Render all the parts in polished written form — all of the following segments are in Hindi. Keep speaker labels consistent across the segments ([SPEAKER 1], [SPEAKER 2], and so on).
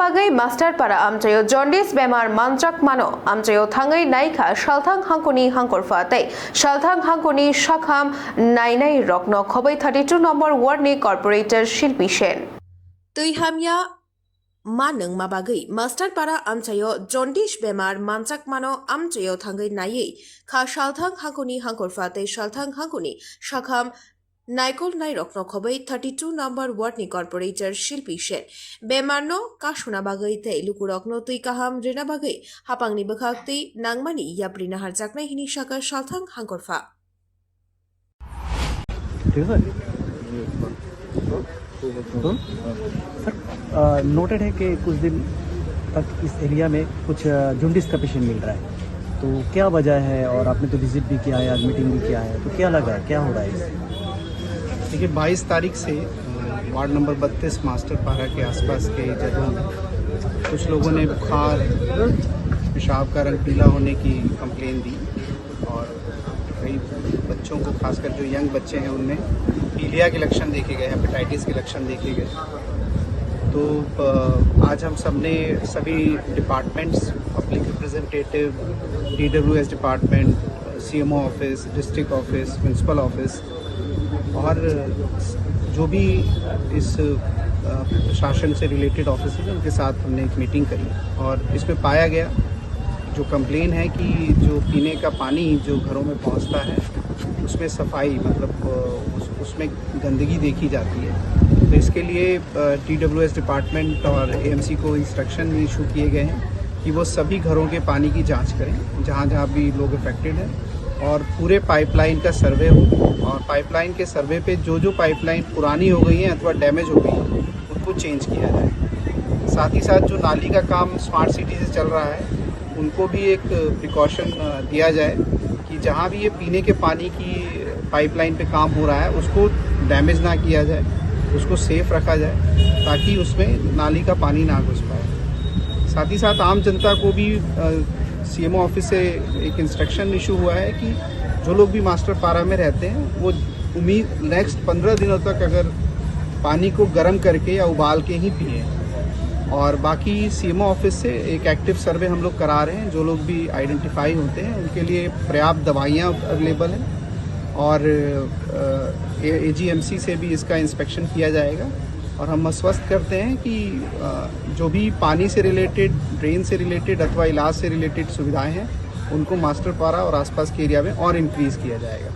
[SPEAKER 1] bagai master para amchayo jaundice bemar manjak mano amchayo thangai naikha shalthang hangkoni hangkorfa tei shalthang hangkoni shakham nainai rokno khobai 32 number ward ni corporator Shilpi Sen tui hamya manung mabagai master para amchayo jaundice bemar manjak mano amchayo thangai nai kha shalthang hangkoni hangkorfa tei shalthang hangkoni shakham नाइकोल नाई रखनो खबै 32 नम्बर वार्ड नि कर्पोरेटर शिल्पी सेन बेमारनो काशुना बागै ते लुकु रखनो तुइ काहाम रेना बागै हापांगनि बखाक्ति नांगमानि याप्रिना हारजाकनाय हिनि शाका शालथां हांगरफा
[SPEAKER 2] सर नोटेड है कि कुछ दिन तक इस एरिया में कुछ जॉन्डिस का पेशेंट मिल रहा है, तो क्या वजह है? और आपने तो विजिट भी किया है, आज मीटिंग भी किया है, तो क्या लगा है, क्या हो रहा है इससे?
[SPEAKER 3] देखिए 22 तारीख से वार्ड नंबर 32 मास्टर पारा के आसपास के जगहों में कुछ लोगों ने बुखार, पेशाब का रंग पीला होने की कंप्लेन दी और कई बच्चों को, खासकर जो यंग बच्चे हैं उनमें पीलिया के लक्षण देखे गए, हेपेटाइटिस के लक्षण देखे गए। तो आज हम सब ने सभी departments, public representative, DWS department, CMO office, district office, municipal office और जो भी इस प्रशासन से रिलेटेड ऑफिस हैं उनके साथ हमने एक मीटिंग करी और इसमें पाया गया जो कंप्लेन है कि जो पीने का पानी जो घरों में पहुंचता है उसमें सफाई, मतलब उसमें गंदगी देखी जाती है। तो इसके लिए DWS डिपार्टमेंट और AMC को इंस्ट्रक्शन इशू किए गए हैं कि वो सभी घरों के पानी की जांच करें जहाँ जहाँ भी लोग अफेक्टेड हैं और पूरे पाइपलाइन का सर्वे हो और पाइपलाइन के सर्वे पे जो जो पाइपलाइन पुरानी हो गई है अथवा डैमेज हो गई है उनको चेंज किया जाए। साथ ही साथ जो नाली का काम स्मार्ट सिटी से चल रहा है उनको भी एक प्रिकॉशन दिया जाए कि जहाँ भी ये पीने के पानी की पाइपलाइन पे काम हो रहा है उसको डैमेज ना किया जाए, उसको सेफ रखा जाए ताकि उसमें नाली का पानी ना घुस पाए। साथ ही साथ आम जनता को भी CMO ऑफिस से एक इंस्ट्रक्शन इशू हुआ है कि जो लोग भी मास्टर पारा में रहते हैं वो उम्मीद नेक्स्ट 15 दिनों तक अगर पानी को गर्म करके या उबाल के ही पिए। और बाकी CMO ऑफिस से एक एक्टिव सर्वे हम लोग करा रहे हैं, जो लोग भी आइडेंटिफाई होते हैं उनके लिए पर्याप्त दवाइयाँ अवेलेबल हैं और AGMC से भी इसका इंस्पेक्शन किया जाएगा। और हम आश्वस्त करते हैं कि जो भी पानी से रिलेटेड, ड्रेन से रिलेटेड अथवा इलाज से रिलेटेड सुविधाएं हैं उनको मास्टर पारा और आसपास के एरिया में और इंक्रीज़ किया जाएगा।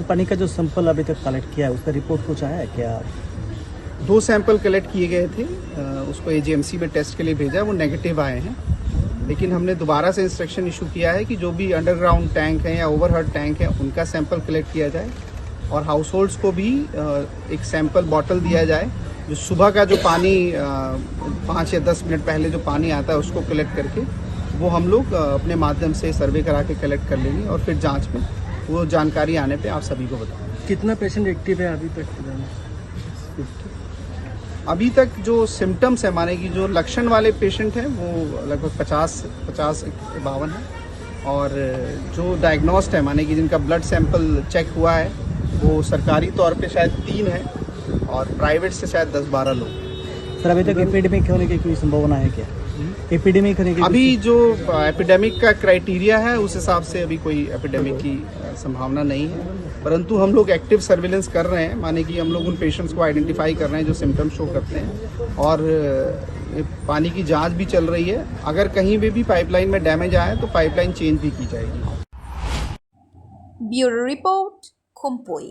[SPEAKER 2] पानी का जो सैंपल अभी तक कलेक्ट किया है उसका रिपोर्ट कुछ आया है क्या?
[SPEAKER 3] 2 सैंपल कलेक्ट किए गए थे, उसको AGMC में टेस्ट के लिए भेजा, वो नेगेटिव आए हैं। लेकिन हमने दोबारा से इंस्ट्रक्शन इशू किया है कि जो भी अंडरग्राउंड टैंक हैं या ओवरहेड टैंक हैं उनका सैंपल कलेक्ट किया जाए और हाउस होल्ड्स को भी एक सैंपल बॉटल दिया जाए जो सुबह का जो पानी 5 या 10 मिनट पहले जो पानी आता है उसको कलेक्ट करके वो हम लोग अपने माध्यम से सर्वे करा के कलेक्ट कर लेंगे और फिर जांच में वो जानकारी आने पे आप सभी को बताएंगे।
[SPEAKER 2] कितना पेशेंट एक्टिव है अभी तक?
[SPEAKER 3] अभी तक जो सिम्टम्स है, माने कि जो लक्षण वाले पेशेंट हैं वो लगभग 50-52 है और जो डायग्नोस्ड है, माने कि जिनका ब्लड सैंपल चेक हुआ है वो सरकारी तौर पे शायद 3 है और प्राइवेट से शायद 10-12 लोग।
[SPEAKER 2] सर अभी तक एपिडेमिक होने की कोई संभावना है क्या? एपिडेमिक होने की
[SPEAKER 3] अभी जो एपिडेमिक का क्राइटेरिया है उस हिसाब से अभी कोई एपिडेमिक की संभावना नहीं है, परंतु हम लोग एक्टिव सर्विलेंस कर रहे हैं, माने कि हम लोग उन पेशेंट्स को आइडेंटिफाई कर रहे हैं जो सिम्टम्स शो करते हैं और पानी की जांच भी चल रही है। अगर कहीं भी पाइपलाइन में डैमेज आए तो पाइपलाइन चेंज भी की जाएगी।
[SPEAKER 1] Bureau report खुम्पोई।